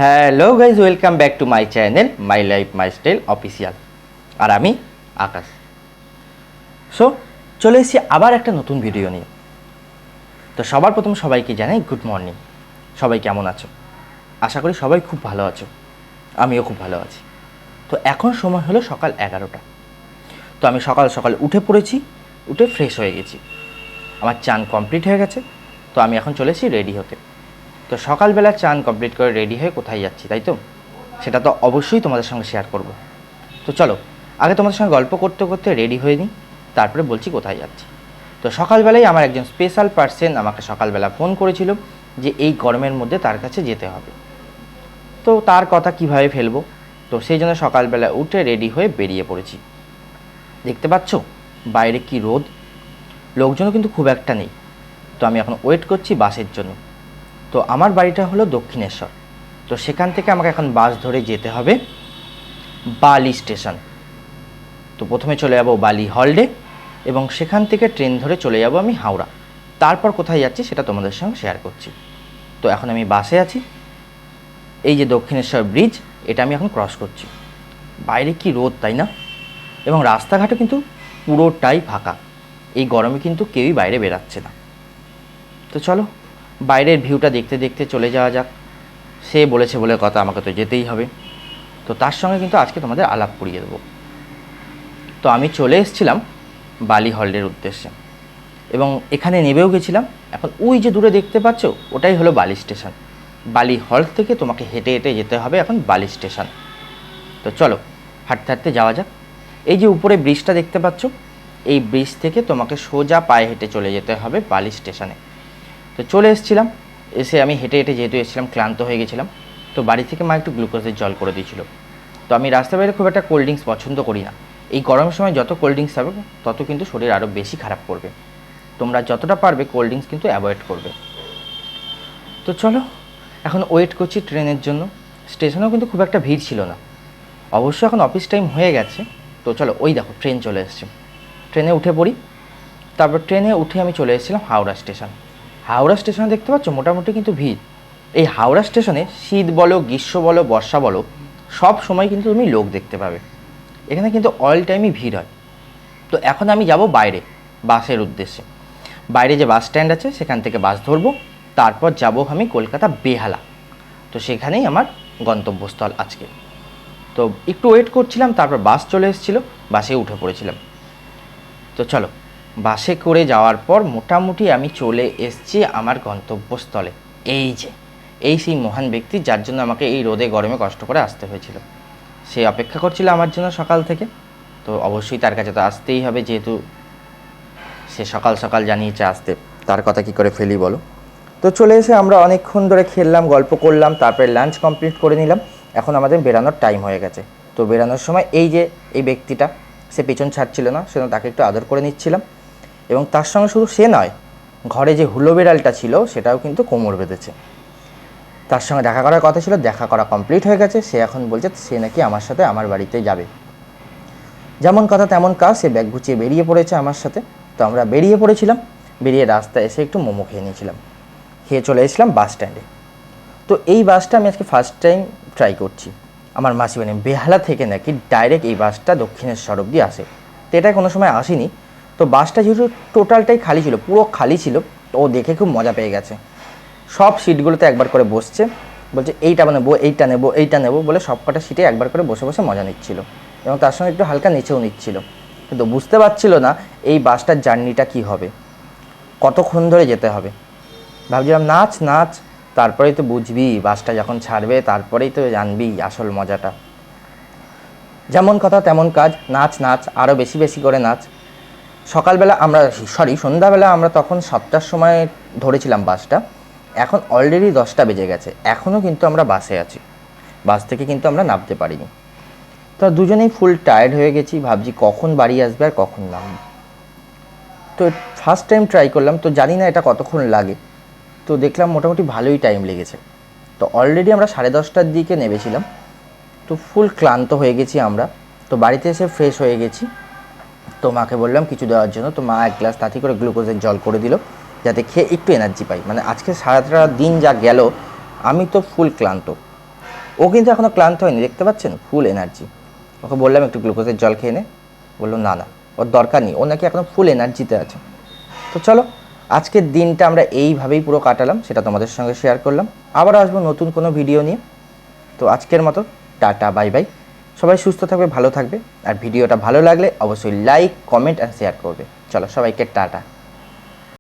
Hello guys, welcome back to my channel my life my style official. আর আমি Akash. So চলে এসেছি আবার একটা নতুন ভিডিও নিয়ে। তো সবার প্রথম সবাইকে জানাই গুড মর্নিং। সবাই কেমন আছো? আশা করি সবাই খুব ভালো আছো, আমিও খুব ভালো আছি। তো এখন সময় হলো সকাল 11টা। তো আমি সকাল সকাল উঠে পড়েছি, উঠে ফ্রেশ হয়ে গেছি, আমার চান কমপ্লিট হয়ে গেছে। তো আমি এখন চলে এসেছি রেডি হতে। তো সকালবেলা চান কমপ্লিট করে রেডি হয়ে কোথায় যাচ্ছি, তাই তো? সেটা তো অবশ্যই তোমাদের সঙ্গে শেয়ার করব। তো চলো আগে তোমাদের সঙ্গে গল্প করতে করতে রেডি হয়ে নিই, তারপরে বলছি কোথায় যাচ্ছি। তো সকালবেলায় আমার একজন স্পেশাল পার্সন আমাকে সকালবেলা ফোন করেছিল যে এই গরমের মধ্যে তার কাছে যেতে হবে। তো তার কথা কিভাবে ফেলবো, তো সেই জন্য সকালবেলা উঠে রেডি হয়ে বেরিয়ে পড়েছি। দেখতে পাচ্ছ বাইরে কি রোদ, লোকজনও কিন্তু খুব একটা নেই। তো আমি এখন ওয়েট করছি বাসের জন্য। তো আমার বাড়িটা হলো দক্ষিণেশ্বর। তো সেখান থেকে আমাকে এখন বাস ধরে যেতে হবে বালি স্টেশন। তো প্রথমে চলে যাব বালি হলডে এবং সেখান থেকে ট্রেন ধরে চলে যাব আমি হাওড়া। তারপর কোথায় যাচ্ছি সেটা তোমাদের সঙ্গে শেয়ার করছি। তো এখন আমি বাসে আছি, এই যে দক্ষিণেশ্বর ব্রিজ, এটা আমি এখন ক্রস করছি। বাইরে কি রোদ, তাই না? এবং রাস্তাঘাটও কিন্তু পুরোটাই ফাঁকা। এই গরমে কিন্তু কেউই বাইরে বেরাচ্ছে না। তো চলো বাইরের ভিউটা দেখতে দেখতে চলে যাওয়া যাক। সে বলেছে বলে কথা, আমাকে তো যেতেই হবে। তো তার সঙ্গে কিন্তু আজকে তোমাদের আলাপ করিয়ে দেবো। তো আমি চলে এসেছিলাম বালি হল্ডের উদ্দেশ্যে এবং এখানে নেবেও গেছিলাম। এখন ওই যে দূরে দেখতে পাচ্ছ, ওটাই হলো বালি স্টেশন। বালি হল্ড থেকে তোমাকে হেঁটে হেঁটে যেতে হবে এখন বালি স্টেশন। তো চলো হাঁটতে হাঁটতে যাওয়া যাক। এই যে উপরে ব্রিজটা দেখতে পাচ্ছ, এই ব্রিজ থেকে তোমাকে সোজা পায়ে হেঁটে চলে যেতে হবে বালি স্টেশনে। তো চলে এসেছিলাম, এসে আমি হেঁটে হেঁটে যেহেতু এসেছিলাম ক্লান্ত হয়ে গেছিলাম, তো বাড়ি থেকে মা একটু গ্লুকোজের জল করে দিয়েছিল। তো আমি রাস্তার বাইরে খুব একটা কোল্ড ড্রিঙ্কস পছন্দ করি না। এই গরমের সময় যত কোল্ড ড্রিঙ্কস হবে তত কিন্তু শরীর আরও বেশি খারাপ করবে। তোমরা যতটা পারবে কোল্ড ড্রিঙ্কস কিন্তু অ্যাভয়েড করবে। তো চলো এখন ওয়েট করছি ট্রেনের জন্য। স্টেশনেও কিন্তু খুব একটা ভিড় ছিল না, অবশ্য এখন অফিস টাইম হয়ে গেছে। তো চলো ওই দেখো ট্রেন চলে এসছে, ট্রেনে উঠে পড়ি। তারপর ট্রেনে উঠে আমি চলে এসেছিলাম হাওড়া স্টেশন। হাওড়া স্টেশনে দেখতে পাচ্ছ মোটামুটি কিন্তু ভিড়। এই হাওড়া স্টেশনে শীত বলো, গ্রীষ্ম বলো, বর্ষা বলো, সব সময় কিন্তু তুমি লোক দেখতে পাবে। এখানে কিন্তু অল টাইমই ভিড় হয়। তো এখন আমি যাব বাইরে বাসের উদ্দেশ্যে। বাইরে যে বাস স্ট্যান্ড আছে সেখান থেকে বাস ধরবো, তারপর যাব আমি কলকাতা বেহালা। তো সেখানেই আমার গন্তব্যস্থল আজকে। তো একটু ওয়েট করছিলাম, তারপর বাস চলে এসেছিলো, বাসে উঠে পড়েছিলাম। তো চলো বাসে করে যাওয়ার পর মোটামুটি আমি চলে এসেছি আমার গন্তব্যস্থলে। এই সেই মহান ব্যক্তি যার জন্য আমাকে এই রোদে গরমে কষ্ট করে আসতে হয়েছিল। সে অপেক্ষা করছিল আমার জন্য সকাল থেকে। তো অবশ্যই তার কাছে তো আসতেই হবে, যেহেতু সে সকাল সকাল জানিয়েছে আসতে, তার কথা কি করে ফেলি বলো। তো চলে এসে আমরা অনেকক্ষণ ধরে খেললাম, গল্প করলাম, তারপরে লাঞ্চ কমপ্লিট করে নিলাম। এখন আমাদের বেরানোর টাইম হয়ে গেছে। তো বেরানোর সময় এই ব্যক্তিটা, সে পেছন ছাড়ছিল না, সেজন্য তাকে একটু আদর করে নিচ্ছিলাম। এবং তার সঙ্গে শুধু সে নয়, ঘরে যে হুলো বেড়ালটা ছিল সেটাও কিন্তু কোমর বেঁধেছে। তার সঙ্গে দেখা করার কথা ছিল, দেখা করা কমপ্লিট হয়ে গেছে। সে এখন বলছে সে নাকি আমার সাথে আমার বাড়িতে যাবে। যেমন কথা তেমন কাজ, সে ব্যাগ গুছিয়ে বেরিয়ে পড়েছে আমার সাথে। তো আমরা বেরিয়ে পড়েছিলাম, বেরিয়ে রাস্তায় এসে একটু মোমো খেয়ে নিয়েছিলাম, খেয়ে চলে এসেছিলাম বাস স্ট্যান্ডে। তো এই বাসটা আমি আজকে ফার্স্ট টাইম ট্রাই করছি। আমার মাসি মানে বেহালা থেকে নাকি ডাইরেক্ট এই বাসটা দক্ষিণেশ্বর অবধি আসে। তো এটা কোনো সময় আসেনি। তো বাসটা যেহেতু টোটালটাই খালি ছিল, পুরো খালি ছিল, তো ও দেখে খুব মজা পেয়ে গেছে। সব সিটগুলোতে একবার করে বসছে, বলছে এইটা নেবো, এইটা নেবো, এইটা নেবো বলে সব কটা সিটে একবার করে বসে বসে মজা নিচ্ছিল এবং তার সঙ্গে একটু হালকা নিচেও নিচ্ছিল। কিন্তু বুঝতে পারছিল না এই বাসটার জার্নিটা কী হবে, কতক্ষণ ধরে যেতে হবে। ভাবছিলাম নাচ নাচ, তারপরেই তো বুঝবি, বাসটা যখন ছাড়বে তারপরেই তো জানবি আসল মজাটা। যেমন কথা তেমন কাজ, নাচ নাচ, আরও বেশি বেশি করে নাচ। সকালবেলা আমরা সন্ধ্যাবেলা আমরা তখন 7টার সময় ধরেছিলাম বাসটা। এখন অলরেডি 10টা বেজে গেছে, এখনও কিন্তু আমরা বাসে আছি, বাস থেকে কিন্তু আমরা নামতে পারিনি। তো দুজনেই ফুল টায়ার্ড হয়ে গেছি, ভাবছি কখন বাড়ি আসবে আর কখন নামব। তো ফার্স্ট টাইম ট্রাই করলাম, তো জানি না এটা কতক্ষণ লাগে। তো দেখলাম মোটামুটি ভালোই টাইম লেগেছে। তো অলরেডি আমরা 10:30টার দিকে নেমেছিলাম। তো ফুল ক্লান্ত হয়ে গেছি আমরা। তো বাড়িতে এসে ফ্রেশ হয়ে গেছি। তো মাকে বললাম কিছু দেওয়ার জন্য। তো মা এক গ্লাস তাড়াতাড়ি করে গ্লুকোজের জল করে দিল, যাতে খেয়ে একটু এনার্জি পাই। মানে আজকে সারাটা দিন যা গেল, আমি তো ফুল ক্লান্ত। ও কিন্তু এখনও ক্লান্ত হয়নি, দেখতে পাচ্ছেন, ফুল এনার্জি। ওকে বললাম একটু গ্লুকোজের জল খেয়ে নে, বললো না না ওর দরকার নেই, ও নাকি এখনও ফুল এনার্জিতে আছে। তো চলো আজকের দিনটা আমরা এইভাবেই পুরো কাটালাম, সেটা তোমাদের সঙ্গে শেয়ার করলাম। আবার আসবো নতুন কোনো ভিডিও নিয়ে। তো আজকের মতো টাটা, বাই বাই। সবাই সুস্থ থাকবে, ভালো থাকবে। আর ভিডিওটা ভালো লাগলে অবশ্যই লাইক, কমেন্ট অ্যান্ড শেয়ার করবে। চলো সবাইকে টাটা।